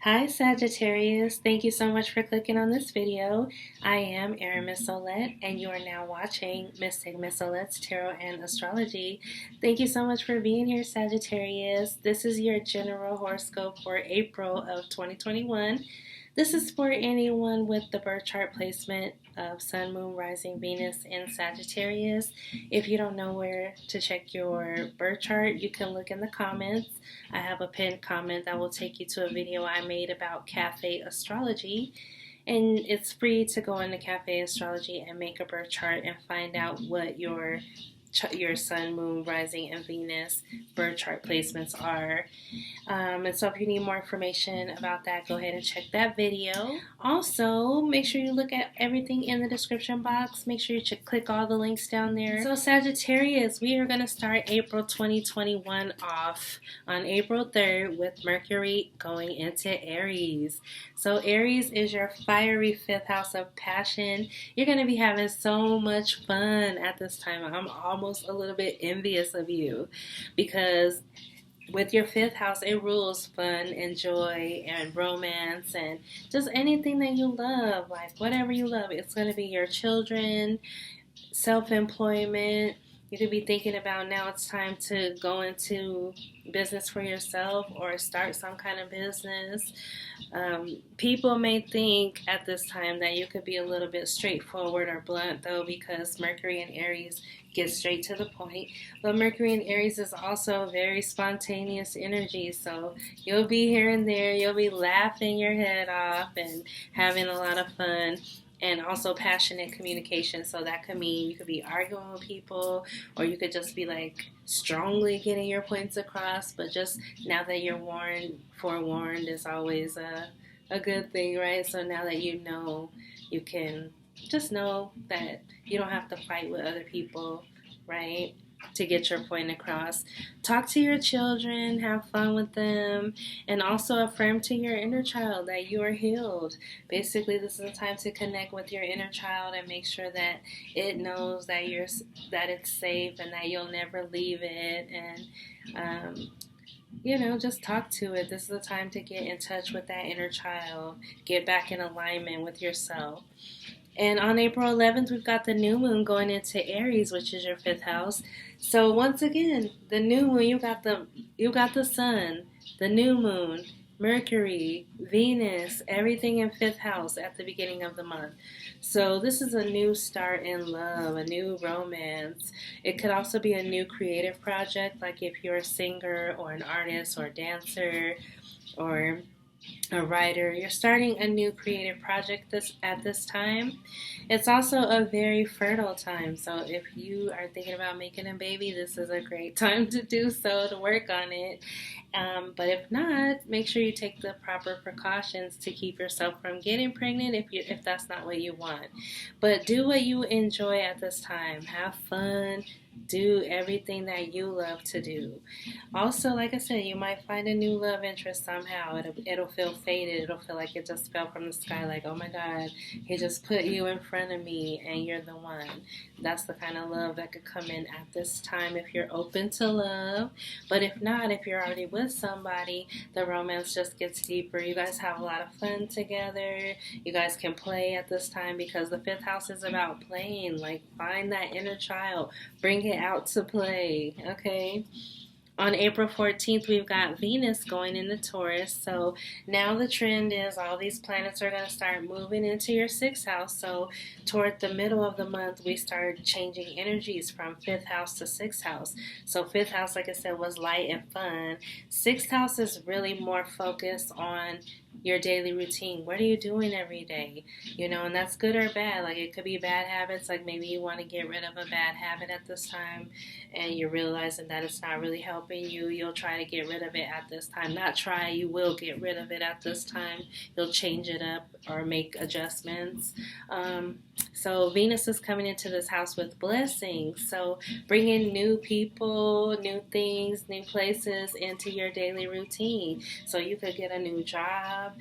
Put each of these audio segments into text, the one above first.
Hi Sagittarius, thank you so much for clicking on this video. I am Rune Message and you are now watching Mystic Miz Olette's Tarot and Astrology. Thank you so much for being here, Sagittarius. This is your general horoscope for April of 2021. This is for anyone with the birth chart placement of Sun, Moon, Rising, Venus, and Sagittarius. If you don't know where to check your birth chart, you can look in the comments. I have a pinned comment that will take you to a video I made about Cafe Astrology. And it's free to go into Cafe Astrology and make a birth chart and find out what your Sun, Moon, Rising, and Venus birth chart placements are. And so if you need more information about that, go ahead and check that video. Also, make sure you look at everything in the description box. Make sure you click all the links down there. So Sagittarius, we are going to start April 2021 off on April 3rd with Mercury going into Aries. So Aries is your fiery 5th house of passion. You're going to be having so much fun at this time. I'm almost a little bit envious of you because with your 5th house, it rules fun and joy and romance and just anything that you love, like whatever you love. It's going to be your children, self-employment. You could be thinking about now it's time to go into business for yourself or start some kind of business. People may think at this time that you could be a little bit straightforward or blunt, though, because Mercury in Aries gets straight to the point. But Mercury in Aries is also very spontaneous energy, so you'll be here and there. You'll be laughing your head off and having a lot of fun. And also passionate communication. So that could mean you could be arguing with people, or you could just be like strongly getting your points across. But just now that you're forewarned is always a good thing, right? So now that you know, you can just know that you don't have to fight with other people, right? To get your point across. Talk to your children, have fun with them, and also affirm to your inner child that you are healed. Basically, this is a time to connect with your inner child and make sure that it knows that it's safe and that you'll never leave it. And just talk to it. This is a time to get in touch with that inner child, get back in alignment with yourself. And on April 11th, we've got the new moon going into Aries, which is your 5th house. So once again, the new moon, you got the sun, the new moon, Mercury, Venus, everything in 5th house at the beginning of the month. So this is a new start in love, a new romance. It could also be a new creative project, like if you're a singer or an artist or a dancer or a writer, you're starting a new creative project at this time. It's also a very fertile time, so if you are thinking about making a baby, this is a great time to do so, to work on it. But if not, make sure you take the proper precautions to keep yourself from getting pregnant if that's not what you want. But do what you enjoy at this time. Have fun. Do everything that you love to do. Also, like I said, you might find a new love interest somehow. It'll feel fated. It'll feel like it just fell from the sky, like, oh my God, he just put you in front of me and you're the one. That's the kind of love that could come in at this time if you're open to love. But if not, if you're already with somebody, the romance just gets deeper. You guys have a lot of fun together. You guys can play at this time because the 5th house is about playing. Like, find that inner child. Bring it out to play, okay? On April 14th, we've got Venus going into Taurus. So now the trend is all these planets are going to start moving into your 6th house. So toward the middle of the month, we started changing energies from 5th house to 6th house. So 5th house, like I said, was light and fun. 6th house is really more focused on your daily routine. What are you doing every day? And that's good or bad. Like, it could be bad habits. Like, maybe you want to get rid of a bad habit at this time and you're realizing that it's not really helping you. You'll try to get rid of it at this time. Not try, you will get rid of it at this time. You'll change it up or make adjustments. So Venus is coming into this house with blessings. So bringing new people, new things, new places into your daily routine. So you could get a new job.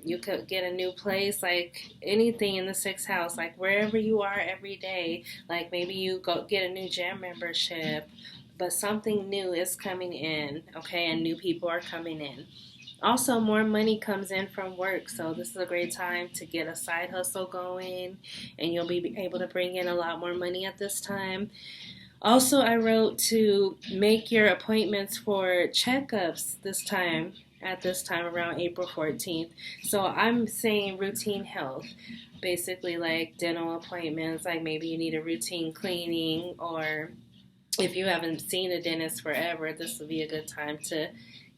You could get a new place, like anything in the 6th house, like wherever you are every day. Like maybe you go get a new gym membership, but something new is coming in, okay, and new people are coming in. Also, more money comes in from work, so this is a great time to get a side hustle going, and you'll be able to bring in a lot more money at this time. Also, I wrote to make your appointments for checkups at this time around April 14th. So I'm saying routine health, basically like dental appointments, like maybe you need a routine cleaning, or if you haven't seen a dentist forever, this would be a good time to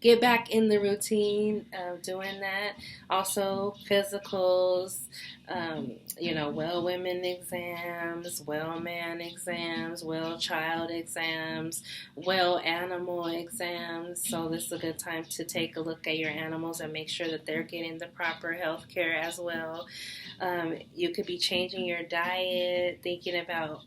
get back in the routine of doing that. Also, physicals, well women exams, well man exams, well child exams, well animal exams. So this is a good time to take a look at your animals and make sure that they're getting the proper health care as well. You could be changing your diet, thinking about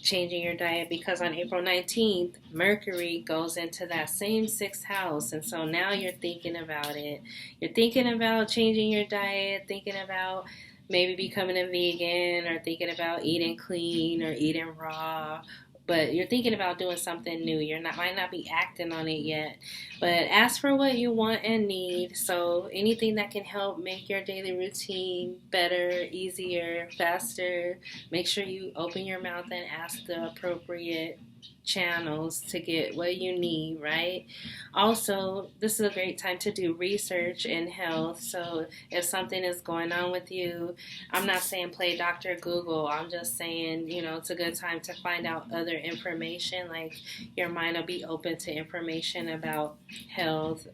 changing your diet, because on April 19th, Mercury goes into that same sixth house. And so now you're thinking about it. You're thinking about changing your diet, thinking about maybe becoming a vegan, or thinking about eating clean or eating raw. But you're thinking about doing something new. Might not be acting on it yet. But ask for what you want and need. So anything that can help make your daily routine better, easier, faster. Make sure you open your mouth and ask the appropriate channels to get what you need, right? Also, this is a great time to do research in health. So if something is going on with you, I'm not saying play Dr. Google. I'm just saying, it's a good time to find out other information. Like, your mind will be open to information about health,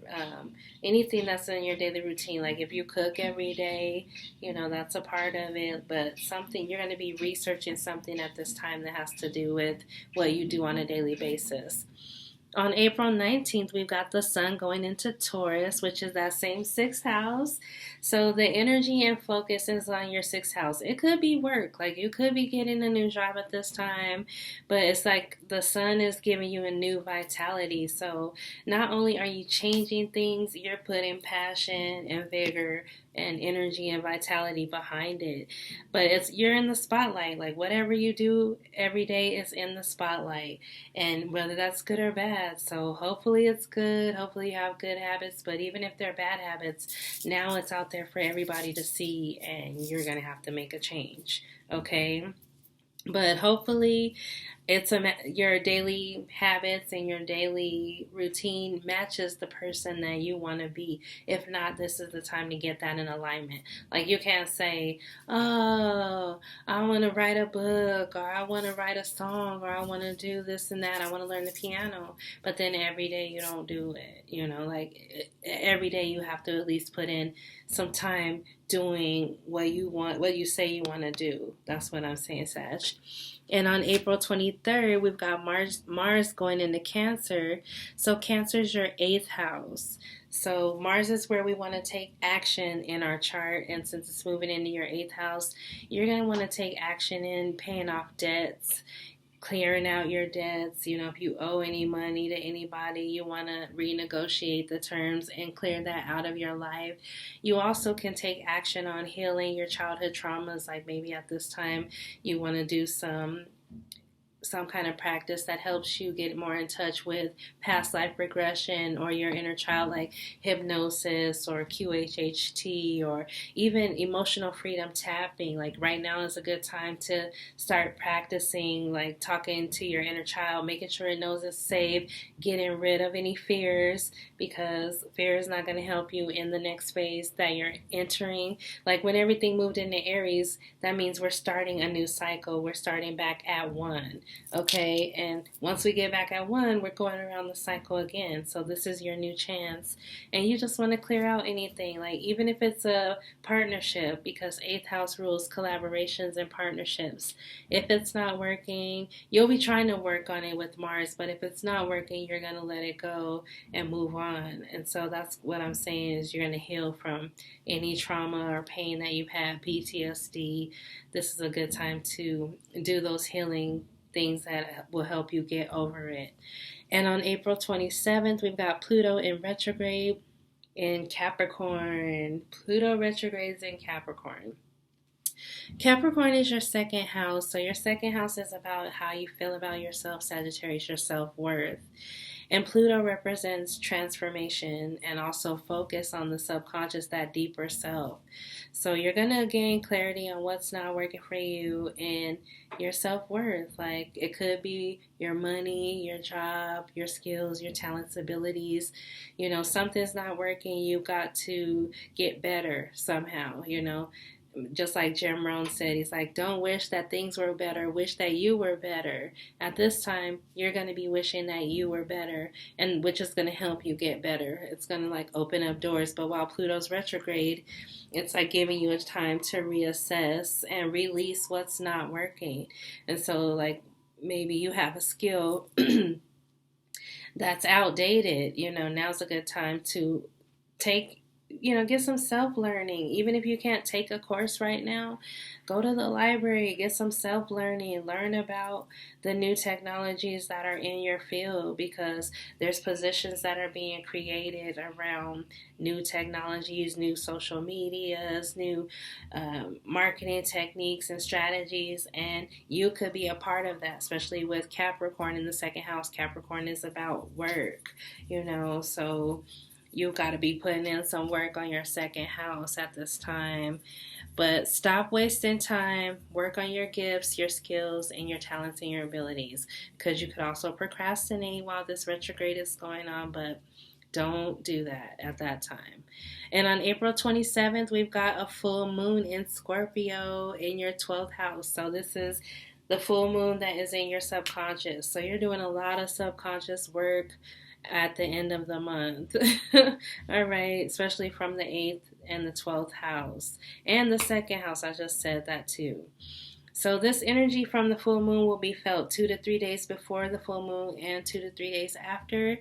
anything that's in your daily routine. Like if you cook every day, that's a part of it. But you're going to be researching something at this time that has to do with what you do on a daily basis. On April 19th, we've got the sun going into Taurus, which is that same sixth house. So the energy and focus is on your sixth house. It could be work. Like you could be getting a new job at this time, but it's like the sun is giving you a new vitality. So not only are you changing things, you're putting passion and vigor and energy and vitality behind it. But you're in the spotlight. Like whatever you do every day is in the spotlight, and whether that's good or bad. So hopefully it's good. Hopefully you have good habits. But even if they're bad habits, now it's out there for everybody to see, and you're gonna have to make a change. Okay. But hopefully your daily habits and your daily routine matches the person that you want to be. If not, this is the time to get that in alignment. Like you can't say, oh, I want to write a book, or I want to write a song, or I want to do this and that. I want to learn the piano. But then every day you don't do it. Like every day you have to at least put in some time doing what you say you want to do. That's what I'm saying, Sag. And on April 23rd, we've got Mars going into Cancer. So Cancer is your 8th house. So Mars is where we want to take action in our chart. And since it's moving into your 8th house, you're going to want to take action in paying off debts, clearing out your debts. If you owe any money to anybody, you want to renegotiate the terms and clear that out of your life. You also can take action on healing your childhood traumas. Like maybe at this time you want to do some kind of practice that helps you get more in touch with past life regression or your inner child, like hypnosis or QHHT, or even emotional freedom tapping. Like right now is a good time to start practicing, like talking to your inner child, making sure it knows it's safe, getting rid of any fears, because fear is not going to help you in the next phase that you're entering. Like when everything moved into Aries, that means we're starting a new cycle. We're starting back at 1. Okay, and once we get back at 1, we're going around the cycle again. So this is your new chance, and you just want to clear out anything, like even if it's a partnership, because 8th house rules collaborations and partnerships. If it's not working, you'll be trying to work on it with Mars, but if it's not working, you're going to let it go and move on. And so that's what I'm saying, is you're going to heal from any trauma or pain that you've had, PTSD. This is a good time to do those healing things that will help you get over it. And on April 27th, we've got Pluto in retrograde in Capricorn. Pluto retrogrades in Capricorn. Capricorn is your 2nd house. So your 2nd house is about how you feel about yourself, Sagittarius, your self-worth. And Pluto represents transformation and also focus on the subconscious, that deeper self. So you're going to gain clarity on what's not working for you and your self-worth. Like, it could be your money, your job, your skills, your talents, abilities. You know, something's not working. You've got to get better somehow, you know. Just like Jim Rohn said, he's like, don't wish that things were better, wish that you were better. At this time, you're going to be wishing that you were better, and which is going to help you get better. It's going to like open up doors. But while Pluto's retrograde, it's like giving you a time to reassess and release what's not working. And so like maybe you have a skill that's outdated, you know, now's a good time to take, you know, get some self-learning. Even if you can't take a course right now, go to the library, get some self-learning, learn about the new technologies that are in your field, because there's positions that are being created around new technologies, new social medias, new marketing techniques and strategies, and you could be a part of that, especially with Capricorn in the second house. Capricorn is about work, you know, so you've got to be putting in some work on your second house at this time. But stop wasting time. Work on your gifts, your skills, and your talents and your abilities. Because you could also procrastinate while this retrograde is going on, but don't do that at that time. And on April 27th, we've got a full moon in Scorpio in your 12th house. So this is the full moon that is in your subconscious. So you're doing a lot of subconscious work at the end of the month. All right, especially from the 8th and the 12th house and the second house. I just said that too. So this energy from the full moon will be felt 2 to 3 days before the full moon and 2 to 3 days after.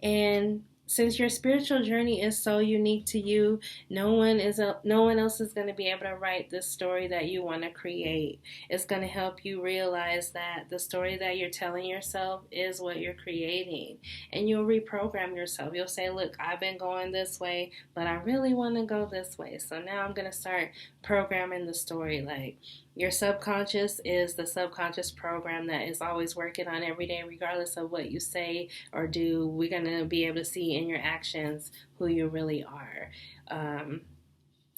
And since your spiritual journey is so unique to you, no one else is going to be able to write this story that you want to create. It's going to help you realize that the story that you're telling yourself is what you're creating. And you'll reprogram yourself. You'll say, look, I've been going this way, but I really want to go this way. So now I'm going to start programming the story. Like, your subconscious is the subconscious program that is always working on every day, regardless of what you say or do. We're going to be able to see in your actions who you really are.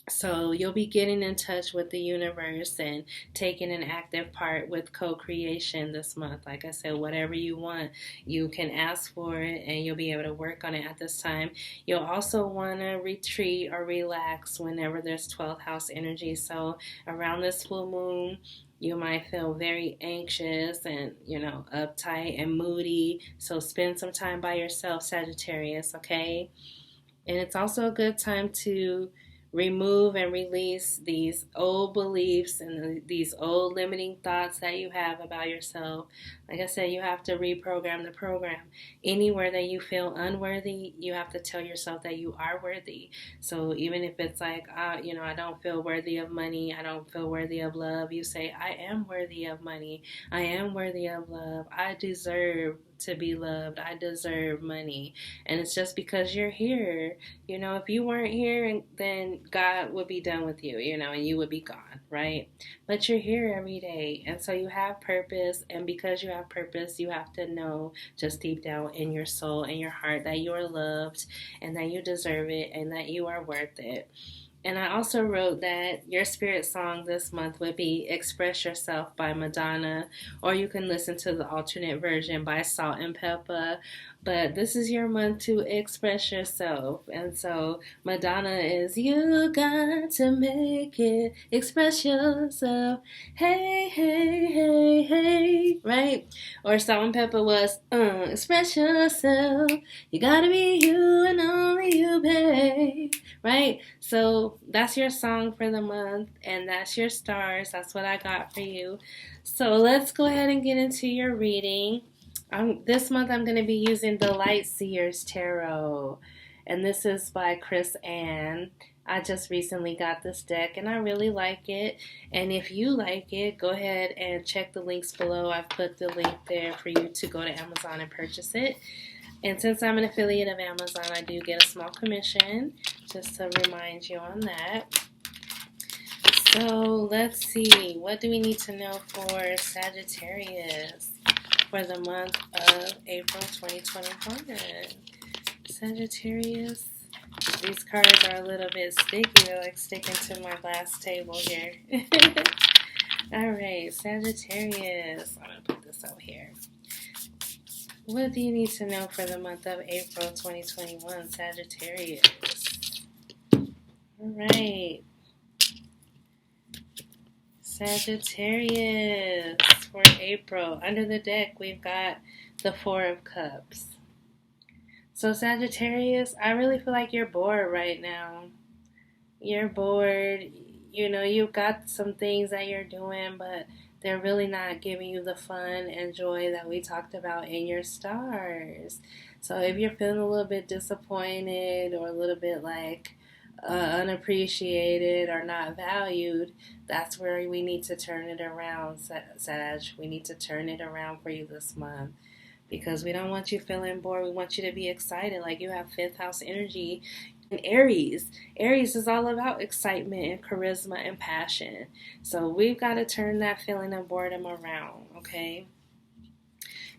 So you'll be getting in touch with the universe and taking an active part with co-creation this month. Like I said, whatever you want, you can ask for it and you'll be able to work on it at this time. You'll also want to retreat or relax whenever there's 12th house energy. So around this full moon, you might feel very anxious and, you know, uptight and moody. So spend some time by yourself, Sagittarius, okay? And it's also a good time to remove and release these old beliefs and these old limiting thoughts that you have about yourself. Like I said, you have to reprogram the program. Anywhere that you feel unworthy, you have to tell yourself that you are worthy. So even if it's like, you know, I don't feel worthy of money, I don't feel worthy of love, you say, I am worthy of money, I am worthy of love, I deserve to be loved, I deserve money. And it's just because you're here. You know, if you weren't here, then God would be done with you, you know, and you would be gone, right? But you're here every day, and so you have purpose, and because you have purpose, you have to know just deep down in your soul and your heart that you are loved and that you deserve it and that you are worth it. And I also wrote that your spirit song this month would be Express Yourself by Madonna, or you can listen to the alternate version by Salt and Pepper. But this is your month to express yourself. And so Madonna is, you got to make it, express yourself, hey, hey, hey, hey, right? Or Salt and Pepper was, express yourself, you gotta be you and only you, babe, right? So that's your song for the month, and that's your stars. That's what I got for you. So let's go ahead and get into your reading. This month I'm going to be using the Light Seers Tarot, and this is by Chris Ann. I just recently got this deck, and I really like it. And if you like it, go ahead and check the links below. I've put the link there for you to go to Amazon and purchase it. And since I'm an affiliate of Amazon, I do get a small commission, just to remind you on that. So let's see, what do we need to know for Sagittarius? for the month of April 2021. Sagittarius. These cards are a little bit sticky. They're like sticking to my glass table here. Alright, Sagittarius. I'm going to put this over here. What do you need to know for the month of April 2021, Sagittarius? Alright. Sagittarius for April. Under the deck, we've got the Four of Cups. So Sagittarius, I really feel like you're bored right now. You're bored. You know, you've got some things that you're doing, but they're really not giving you the fun and joy that we talked about in your stars. So if you're feeling a little bit disappointed or a little bit like unappreciated or not valued, that's where we need to turn it around, Sag. We need to turn it around for you this month. Because we don't want you feeling bored. We want you to be excited. Like you have 5th house energy. And Aries. Aries is all about excitement and charisma and passion. So we've got to turn that feeling of boredom around, okay?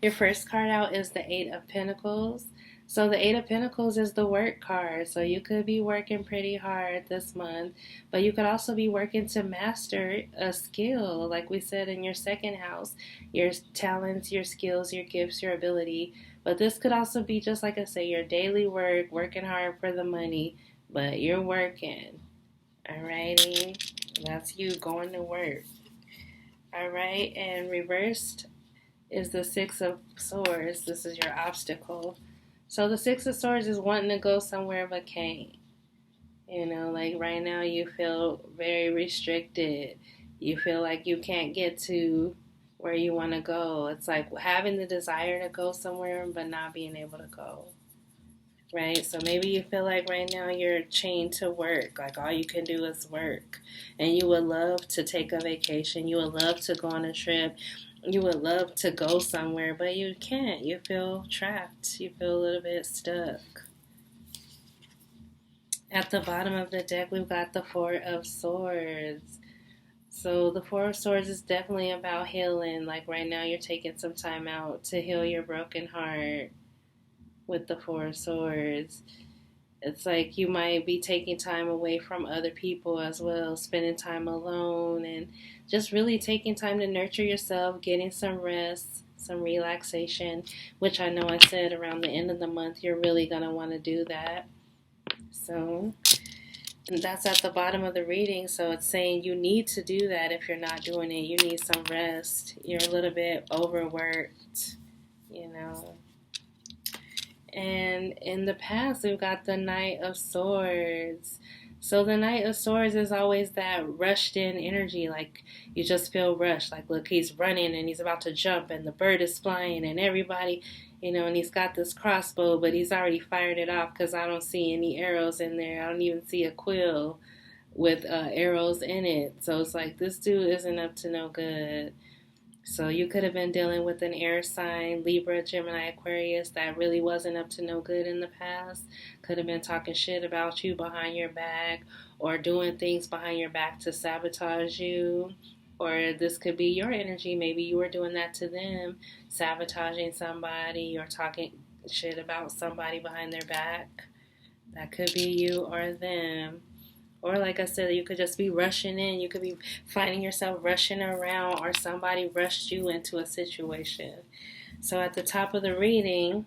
Your first card out is the 8 of Pentacles. So the 8 of Pentacles is the work card. So you could be working pretty hard this month, but you could also be working to master a skill, like we said in your second house, your talents, your skills, your gifts, your ability. But this could also be just like I say, your daily work, working hard for the money, but you're working. Alrighty, that's you going to work. Alright, and reversed is the 6 of Swords. This is your obstacle. So the 6 of Swords is wanting to go somewhere but can't. You know, like right now you feel very restricted. You feel like you can't get to where you want to go. It's like having the desire to go somewhere but not being able to go. Right? So maybe you feel like right now you're chained to work. Like all you can do is work. And you would love to take a vacation. You would love to go on a trip. You would love to go somewhere, but you can't. You feel trapped. You feel a little bit stuck. At the bottom of the deck, we've got the 4 of Swords. So the 4 of Swords is definitely about healing. Like right now, you're taking some time out to heal your broken heart with the 4 of Swords. It's like you might be taking time away from other people as well, spending time alone and just really taking time to nurture yourself, getting some rest, some relaxation, which I know I said around the end of the month, you're really going to want to do that. So that's at the bottom of the reading. So it's saying you need to do that if you're not doing it. You need some rest. You're a little bit overworked, you know. And in the past, we've got the Knight of Swords. So the Knight of Swords is always that rushed in energy. Like you just feel rushed. Like, look, he's running and he's about to jump and the bird is flying and everybody, you know, and he's got this crossbow, but he's already fired it off because I don't see any arrows in there. I don't even see a quill with arrows in it. So it's like this dude isn't up to no good. So you could have been dealing with an air sign, Libra, Gemini, Aquarius, that really wasn't up to no good in the past. Could have been talking shit about you behind your back or doing things behind your back to sabotage you. Or this could be your energy. Maybe you were doing that to them, sabotaging somebody or talking shit about somebody behind their back. That could be you or them. Or like I said, you could just be rushing in. You could be finding yourself rushing around or somebody rushed you into a situation. So at the top of the reading,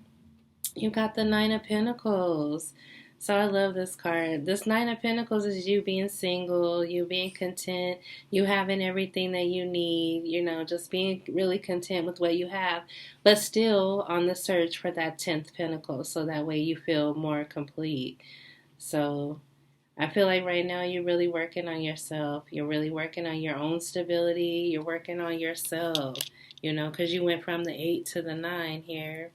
you got the 9 of Pentacles. So I love this card. This 9 of Pentacles is you being single, you being content, you having everything that you need, you know, just being really content with what you have, but still on the search for that 10th Pentacle so that way you feel more complete. So I feel like right now you're really working on yourself. You're really working on your own stability. You're working on yourself, you know, because you went from the 8 to the 9 here.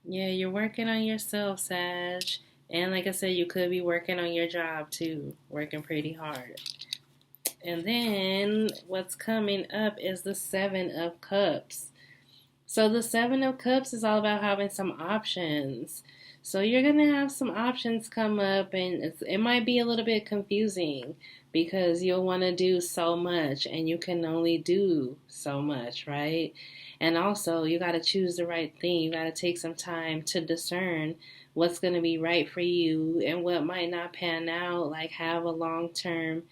Yeah, you're working on yourself, Sag. And like I said, you could be working on your job too, working pretty hard. And then what's coming up is the 7 of Cups. So the 7 of Cups is all about having some options. So you're going to have some options come up, and it might be a little bit confusing because you'll want to do so much and you can only do so much, right? And also, you got to choose the right thing. You got to take some time to discern what's going to be right for you and what might not pan out. Like, have a long-term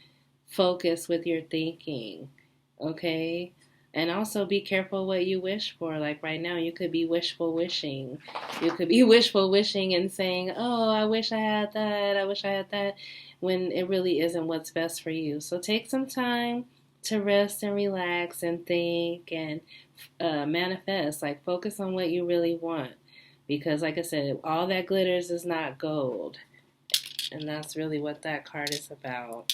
focus with your thinking, okay? And also be careful what you wish for. Like right now, you could be wishful wishing. You could be wishful wishing and saying, oh, I wish I had that. I wish I had that, when it really isn't what's best for you. So take some time to rest and relax and think and manifest. Like focus on what you really want. Because like I said, all that glitters is not gold. And that's really what that card is about.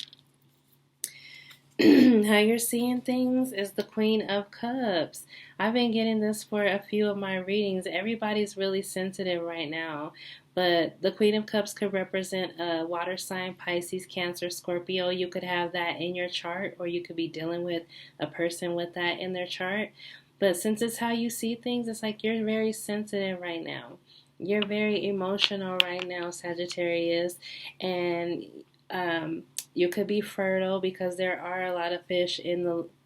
How you're seeing things is the Queen of Cups. I've been getting this for a few of my readings. Everybody's really sensitive right now. But the Queen of Cups could represent a water sign, Pisces, Cancer, Scorpio. You could have that in your chart, or you could be dealing with a person with that in their chart. But since it's how you see things, it's like you're very sensitive right now. You're very emotional right now, Sagittarius. And you could be fertile because there are a lot of fish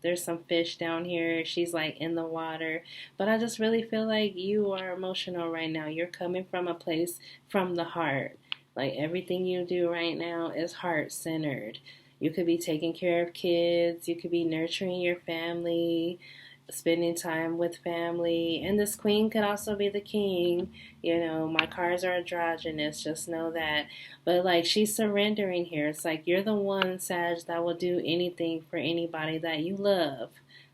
there's some fish down here. She's like in the water. But I just really feel like you are emotional right now. You're coming from a place from the heart. Like everything you do right now is heart-centered. You could be taking care of kids. You could be nurturing your family, spending time with family. And this queen could also be the king. You know, my cards are androgynous, just know that. But like she's surrendering here. It's like you're the one, Sag, that will do anything for anybody that you love.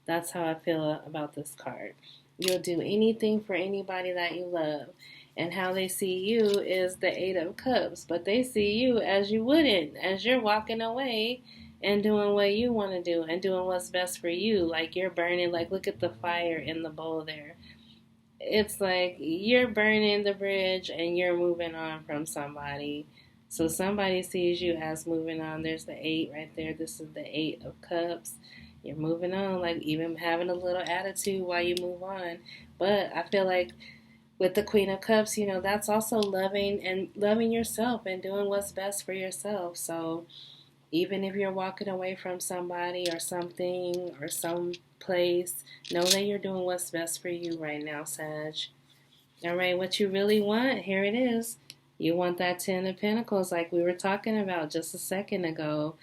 That's how I feel about this card. You'll do anything for anybody that you love. And how they see you is the Eight of Cups. But they see you as you wouldn't, as you're walking away and doing what you want to do and doing what's best for you. Like you're burning, like look at the fire in the bowl there. It's like you're burning the bridge and you're moving on from somebody. So somebody sees you as moving on. There's the 8 right there. This is the 8 of Cups. You're moving on, like even having a little attitude while you move on. But I feel like with the Queen of Cups, you know, that's also loving yourself and doing what's best for yourself. So even if you're walking away from somebody or something or some place, know that you're doing what's best for you right now, Sag. All right, what you really want, here it is. You want that 10 of Pentacles like we were talking about just a second ago.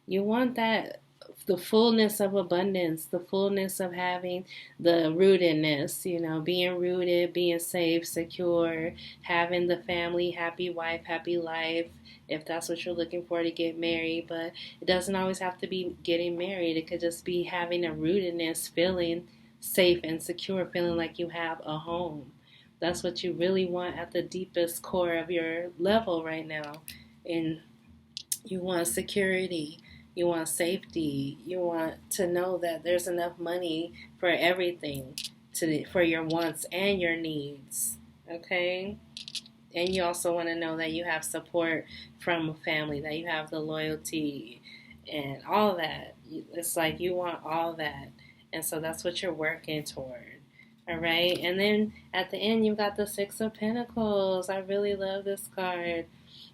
You want that, the fullness of abundance, the fullness of having the rootedness, you know, being rooted, being safe, secure, having the family, happy wife, happy life, if that's what you're looking for to get married. But it doesn't always have to be getting married. It could just be having a rootedness, feeling safe and secure, feeling like you have a home. That's what you really want at the deepest core of your level right now. And you want security. You want safety. You want to know that there's enough money for everything, for your wants and your needs. Okay? And you also want to know that you have support from a family, that you have the loyalty and all that. It's like you want all that. And so that's what you're working toward. All right? And then at the end, you've got the 6 of Pentacles. I really love this card.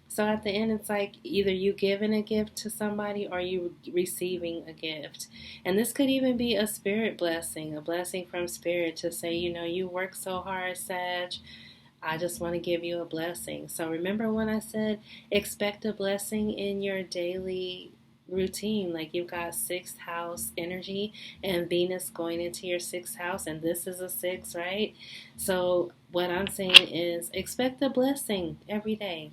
So at the end, it's like either you giving a gift to somebody or you receiving a gift. And this could even be a spirit blessing, a blessing from spirit to say, you know, you work so hard, Sag. I just want to give you a blessing. So remember when I said expect a blessing in your daily routine, like you've got 6th house energy and Venus going into your 6th house, and this is a 6, right? So what I'm saying is expect a blessing every day.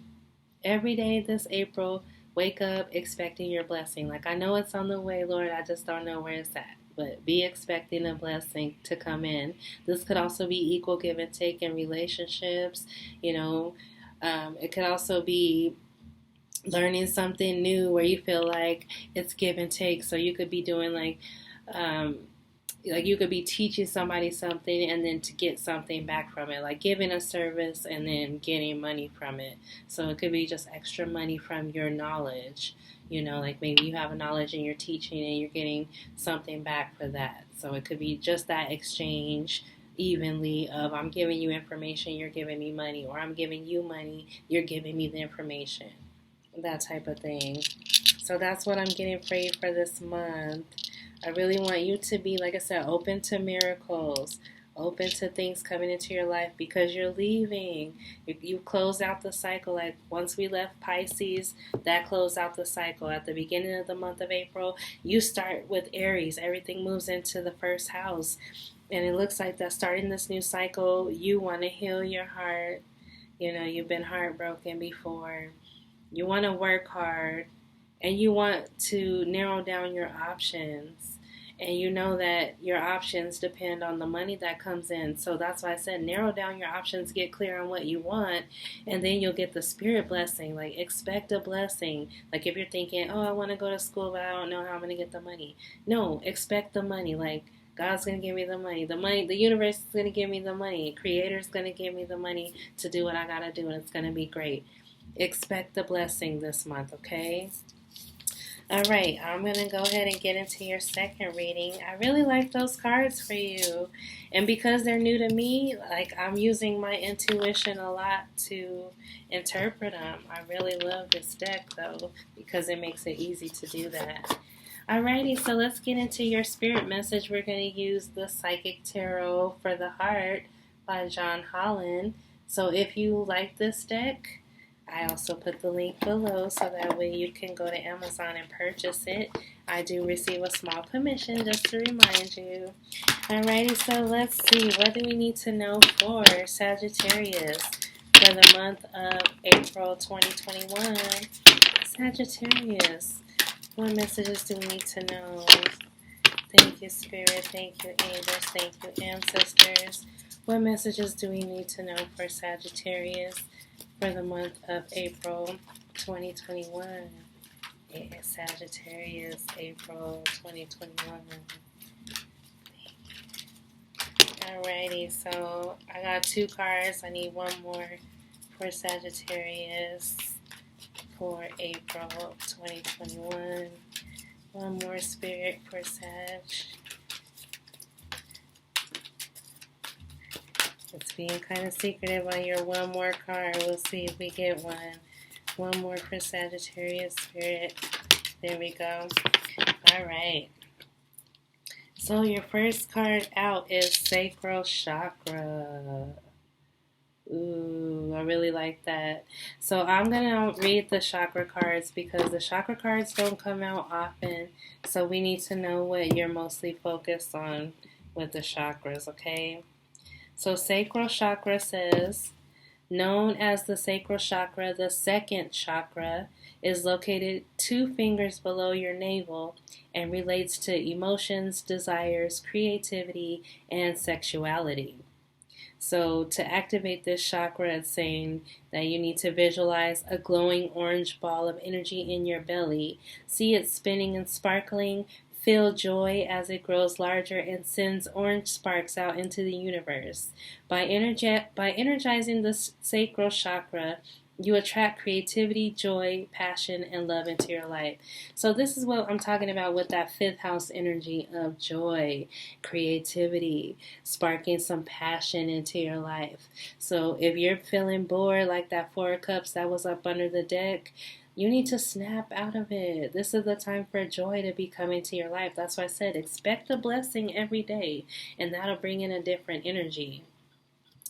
Every day this April, wake up expecting your blessing. Like, I know it's on the way, Lord, I just don't know where it's at. But be expecting a blessing to come in. This could also be equal give and take in relationships. You know, it could also be learning something new where you feel like it's give and take. So you could be doing like you could be teaching somebody something and then to get something back from it, like giving a service and then getting money from it. So it could be just extra money from your knowledge. You know, like maybe you have a knowledge and you're teaching and you're getting something back for that. So it could be just that exchange evenly of I'm giving you information, you're giving me money, or I'm giving you money, you're giving me the information. That type of thing. So that's what I'm getting for you for this month. I really want you to be, like I said, open to miracles, open to things coming into your life because you're leaving. You close out the cycle. Like once we left Pisces, that closed out the cycle. At the beginning of the month of April, you start with Aries. Everything moves into the first house. And it looks like that starting this new cycle, you want to heal your heart. You know, you've been heartbroken before. You want to work hard. And you want to narrow down your options. And you know that your options depend on the money that comes in. So that's why I said narrow down your options, get clear on what you want, and then you'll get the spirit blessing. Like expect a blessing. Like if you're thinking, oh, I want to go to school, but I don't know how I'm going to get the money. No, expect the money. Like God's going to give me the money. The universe is going to give me the money. Creator's going to give me the money to do what I got to do, and it's going to be great. Expect the blessing this month, okay? All right, I'm going to go ahead and get into your second reading. I really like those cards for you. And because they're new to me, like I'm using my intuition a lot to interpret them. I really love this deck, though, because it makes it easy to do that. Alrighty, so let's get into your spirit message. We're going to use the Psychic Tarot for the Heart by John Holland. So if you like this deck, I also put the link below so that way you can go to Amazon and purchase it. I do receive a small commission, just to remind you. Alrighty, so let's see. What do we need to know for Sagittarius for the month of April 2021? Sagittarius, what messages do we need to know? Thank you, Spirit. Thank you, angels. Thank you, ancestors. What messages do we need to know for Sagittarius for the month of April 2021? Sagittarius, April 2021. Alrighty, so I got 2 cards. I need one more for Sagittarius for April 2021. One more, Spirit, for Sag. It's being kind of secretive on your one more card. We'll see if we get one. One more for Sagittarius, Spirit. There we go. All right. So your first card out is Sacral Chakra. Ooh, I really like that. So I'm going to read the chakra cards because the chakra cards don't come out often. So we need to know what you're mostly focused on with the chakras, okay? So Sacral Chakra says, known as the Sacral Chakra, the second chakra is located 2 fingers below your navel and relates to emotions, desires, creativity, and sexuality. So to activate this chakra, it's saying that you need to visualize a glowing orange ball of energy in your belly. See it spinning and sparkling. Feel joy as it grows larger and sends orange sparks out into the universe. By energizing the sacral chakra, you attract creativity, joy, passion, and love into your life. So this is what I'm talking about with that 5th house energy of joy, creativity, sparking some passion into your life. So if you're feeling bored like that 4 of Cups that was up under the deck, you need to snap out of it. This is the time for joy to be coming to your life. That's why I said expect a blessing every day, and that'll bring in a different energy.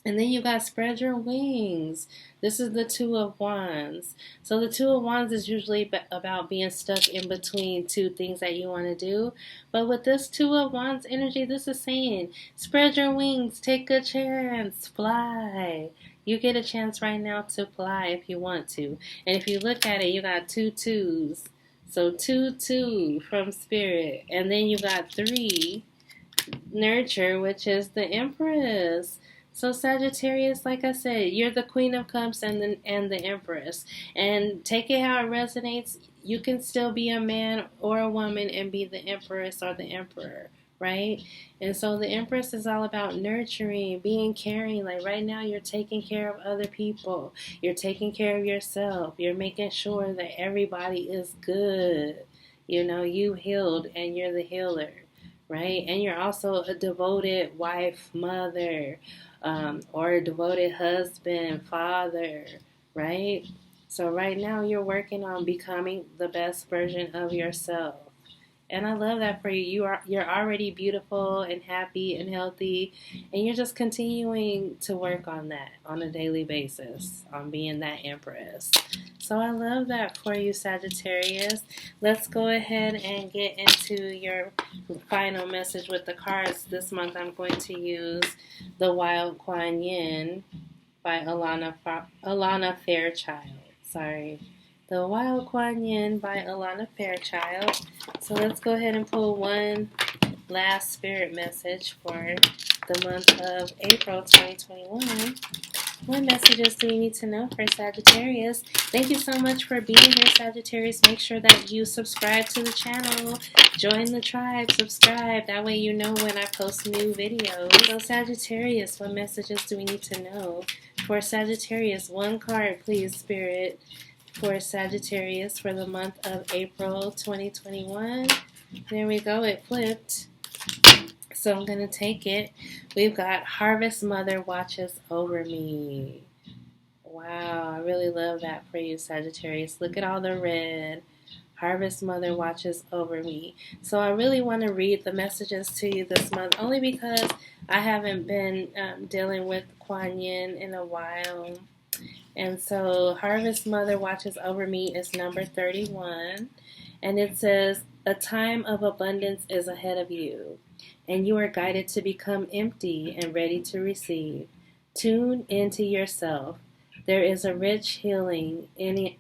And then you got spread your wings. This is the 2 of Wands. So the 2 of Wands is usually about being stuck in between 2 things that you want to do. But with this 2 of Wands energy, this is saying, spread your wings, take a chance, fly. You get a chance right now to fly if you want to. And if you look at it, you got 2 2s. So 2 2 from Spirit. And then you got 3, nurture, which is the Empress. So Sagittarius, like I said, you're the Queen of Cups and the Empress. And take it how it resonates. You can still be a man or a woman and be the Empress or the Emperor, right? And so the Empress is all about nurturing, being caring. Like right now, you're taking care of other people. You're taking care of yourself. You're making sure that everybody is good. You know, you healed and you're the healer, right? And you're also a devoted wife, mother, or a devoted husband, father, right? So right now you're working on becoming the best version of yourself. And I love that for you. You're already beautiful and happy and healthy, and you're just continuing to work on that on a daily basis, on being that empress. So I love that for you, Sagittarius. Let's go ahead and get into your final message with the cards. This month I'm going to use The Wild Kuan Yin by Alana Fairchild. Sorry. The Wild Kuan Yin by Alana Fairchild. So let's go ahead and pull one last spirit message for the month of April 2021. What messages do we need to know for Sagittarius? Thank you so much for being here, Sagittarius. Make sure that you subscribe to the channel. Join the tribe. Subscribe. That way you know when I post new videos. So Sagittarius, what messages do we need to know? For Sagittarius, one card, please, Spirit. For Sagittarius for the month of April 2021. There we go. It flipped. So I'm going to take it. We've got Harvest Mother watches over me. Wow, I really love that for you, Sagittarius. Look at all the red. Harvest Mother watches over me. So I really want to read the messages to you this month, only because I haven't been dealing with Kuan Yin in a while. And so Harvest Mother watches over me is number 31. And it says, a time of abundance is ahead of you, and you are guided to become empty and ready to receive. Tune into yourself. There is a rich healing inner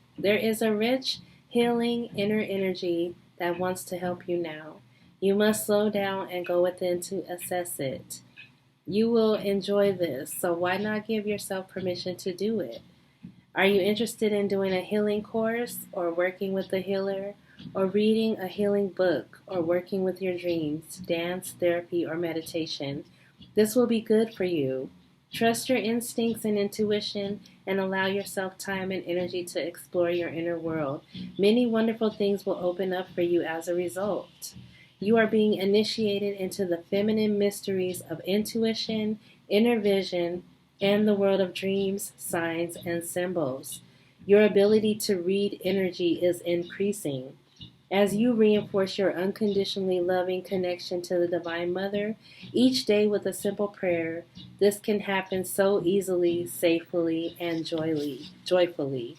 energy that wants to help you now. You must slow down and go within to assess it. You will enjoy this, so why not give yourself permission to do it? Are you interested in doing a healing course, or working with a healer, or reading a healing book, or working with your dreams, dance, therapy, or meditation? This will be good for you. Trust your instincts and intuition, and allow yourself time and energy to explore your inner world. Many wonderful things will open up for you as a result. You are being initiated into the feminine mysteries of intuition, inner vision, and the world of dreams, signs, and symbols. Your ability to read energy is increasing. As you reinforce your unconditionally loving connection to the Divine Mother, each day with a simple prayer, this can happen so easily, safely, and joyfully.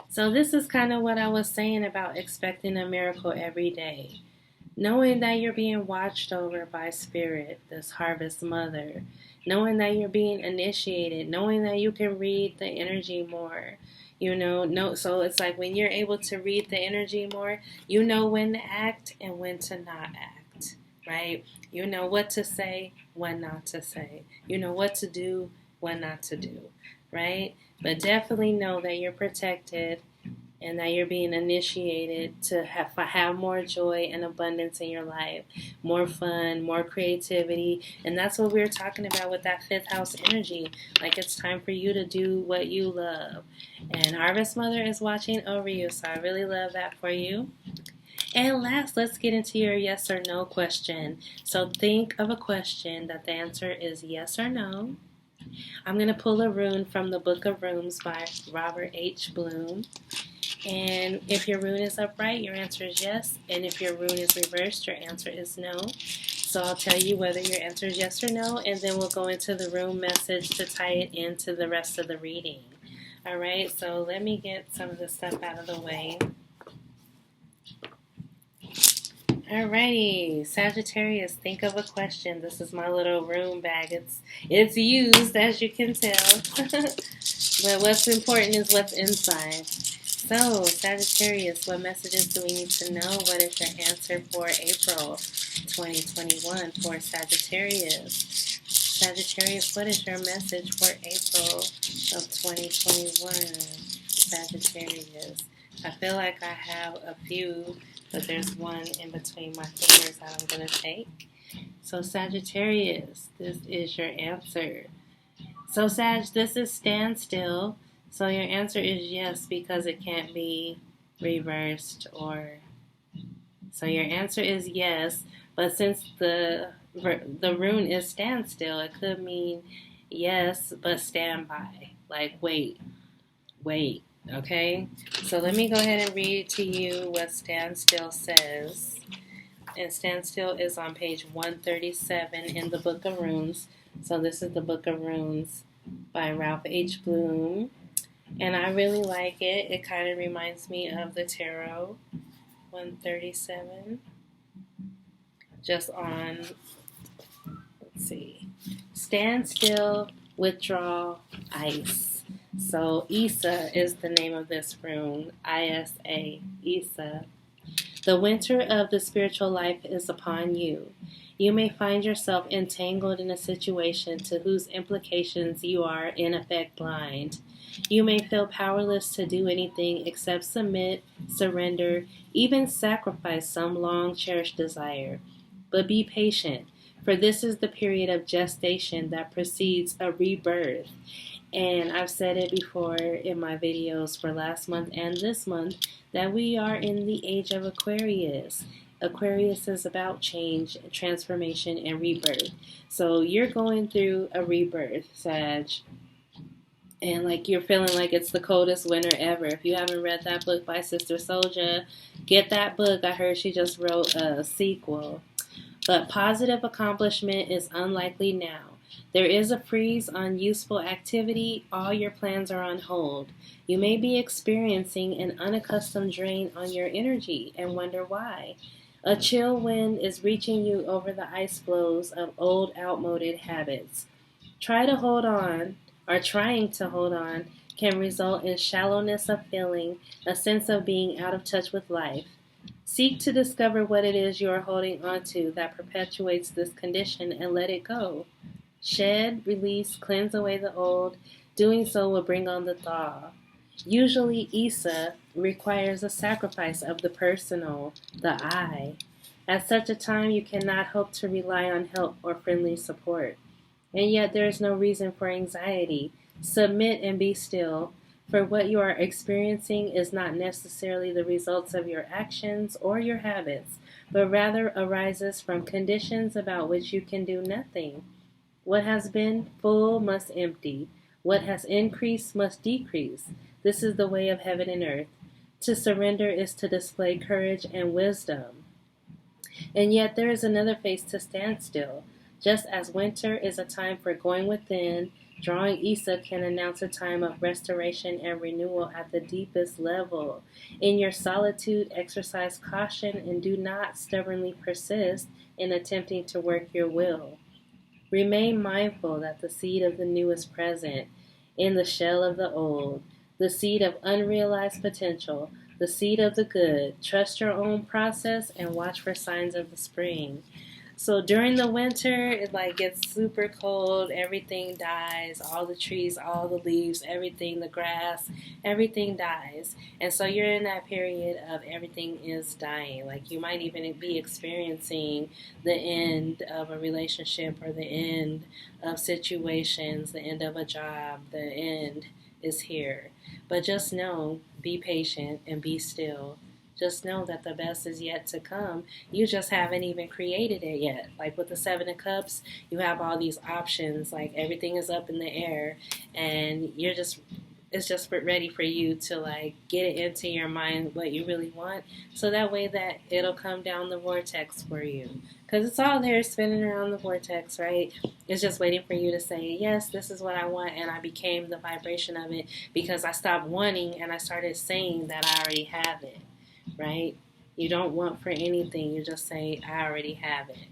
So this is kind of what I was saying about expecting a miracle every day. Knowing that you're being watched over by Spirit, this Harvest Mother. Knowing that you're being initiated. Knowing that you can read the energy more. So it's like when you're able to read the energy more, you know when to act and when to not act, right? You know what to say, when not to say. You know what to do, when not to do, right? But definitely know that you're protected and that you're being initiated to have more joy and abundance in your life, more fun, more creativity. And that's what we were talking about with that fifth house energy. Like, it's time for you to do what you love. And Harvest Mother is watching over you, so I really love that for you. And last, let's get into your yes or no question. So think of a question that the answer is yes or no. I'm going to pull a rune from the Book of Runes by Robert H. Bloom. And if your rune is upright, your answer is yes. And if your rune is reversed, your answer is no. So I'll tell you whether your answer is yes or no, and then we'll go into the rune message to tie it into the rest of the reading. All right, so let me get some of this stuff out of the way. Alrighty, Sagittarius, think of a question. This is my little rune bag. It's used, as you can tell. But what's important is what's inside. So, Sagittarius, what messages do we need to know? What is your answer for April 2021 for Sagittarius? Sagittarius, what is your message for April of 2021? Sagittarius. I feel like I have a few, but there's one in between my fingers that I'm going to take. So, Sagittarius, this is your answer. So, Sag, this is standstill. So your answer is yes, because it can't be reversed, so your answer is yes. But since the rune is standstill, it could mean yes, but stand by. Like wait. Okay? So let me go ahead and read to you what standstill says. And Standstill is on page 137 in the Book of Runes. So this is the Book of Runes by Ralph H. Bloom. And I really like it. It kind of reminds me of the Tarot. 137. Just on, let's see, Stand Still, Withdraw, Ice. So Isa is the name of this rune. I-S-A, Isa. The winter of the spiritual life is upon you. You may find yourself entangled in a situation to whose implications you are, in effect, blind. You may feel powerless to do anything except submit, surrender, even sacrifice some long-cherished desire. But be patient, for this is the period of gestation that precedes a rebirth. And I've said it before in my videos for last month and this month that we are in the age of Aquarius. Aquarius is about change, transformation, and rebirth. So you're going through a rebirth, Sag. And like you're feeling like it's the coldest winter ever. If you haven't read that book by Sister Souljah, get that book. I heard she just wrote a sequel. But positive accomplishment is unlikely now. There is a freeze on useful activity. All your plans are on hold. You may be experiencing an unaccustomed drain on your energy and wonder why. A chill wind is reaching you over the ice floes of old, outmoded habits. Trying to hold on can result in shallowness of feeling, a sense of being out of touch with life. Seek to discover what it is you are holding on to that perpetuates this condition and let it go. Shed, release, cleanse away the old. Doing so will bring on the thaw. Usually, Isa requires a sacrifice of the personal, the I. At such a time, you cannot hope to rely on help or friendly support. And yet, there is no reason for anxiety. Submit and be still, for what you are experiencing is not necessarily the results of your actions or your habits, but rather arises from conditions about which you can do nothing. What has been full must empty. What has increased must decrease. This is the way of heaven and earth. To surrender is to display courage and wisdom. And yet there is another face to stand still. Just as winter is a time for going within, drawing Isa can announce a time of restoration and renewal at the deepest level. In your solitude, exercise caution and do not stubbornly persist in attempting to work your will. Remain mindful that the seed of the new is present in the shell of the old, the seed of unrealized potential, the seed of the good. Trust your own process and watch for signs of the spring. So during the winter, it gets super cold, everything dies, all the trees, all the leaves, everything, the grass, everything dies. And so you're in that period of everything is dying. Like you might even be experiencing the end of a relationship or the end of situations, the end of a job, the end is here. But just know, be patient and be still. Just know that the best is yet to come. You just haven't even created it yet. Like with the Seven of Cups, you have all these options. Like everything is up in the air, and it's just ready for you to get it into your mind what you really want, so that way that it'll come down the vortex for you. Because it's all there spinning around the vortex, right? It's just waiting for you to say, yes, this is what I want, and I became the vibration of it because I stopped wanting and I started saying that I already have it. Right? You don't want for anything. You just say, I already have it.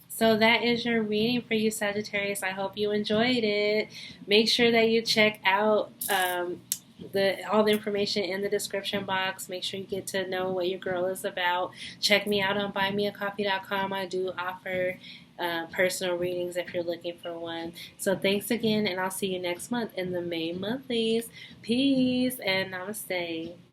So that is your reading for you, Sagittarius. I hope you enjoyed it. Make sure that you check out all the information in the description box. Make sure you get to know what your girl is about. Check me out on buymeacoffee.com. I do offer personal readings if you're looking for one. So thanks again, and I'll see you next month in the May monthlies. Peace and namaste.